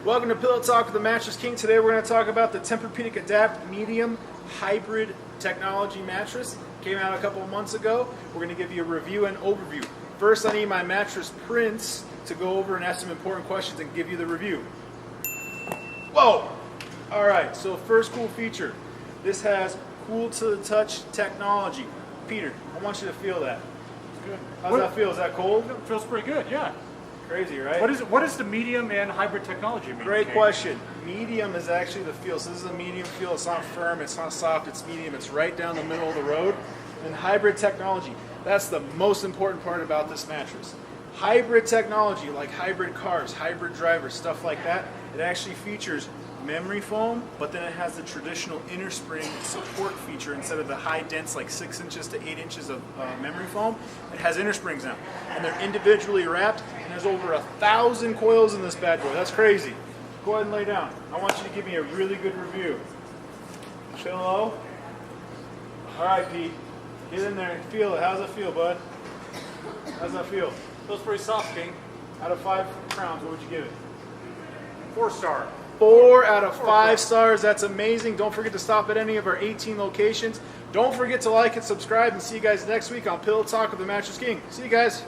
Welcome to Pillow Talk with the Mattress King. Today we're going to talk about the Tempurpedic Adapt Medium Hybrid Technology Mattress. Came out a couple of months ago. We're going to give you a review and overview. First, I need my mattress prince to go over and ask some important questions and give you the review. Whoa! Alright, so first cool feature. This has cool to the touch technology. Peter, I want you to feel that. Good. How's that feel? Is that cold? It feels pretty good, yeah. Crazy, right? What is the medium and hybrid technology mean? Great question. Medium is actually the feel. So this is a medium feel. It's not firm, it's not soft, it's medium. It's right down the middle of the road. And hybrid technology, that's the most important part about this mattress. Hybrid technology, like hybrid cars, hybrid drivers, stuff like that, it actually features memory foam, but then it has the traditional inner spring support feature. Instead of the high dense, like 6 inches to 8 inches of memory foam, it has inner springs now. And they're individually wrapped, and there's over 1,000 coils in this bad boy. That's crazy. Go ahead and lay down. I want you to give me a really good review. Pillow. All right, Pete. Get in there and feel it. How's it feel, bud? How's that feel? Feels pretty soft, King. Out of 5 crowns, what would you give it? 4-star. 4 out of 5 stars. That's amazing. Don't forget to stop at any of our 18 locations. Don't forget to like and subscribe, and see you guys next week on Pillow Talk with the Mattress King. See you guys.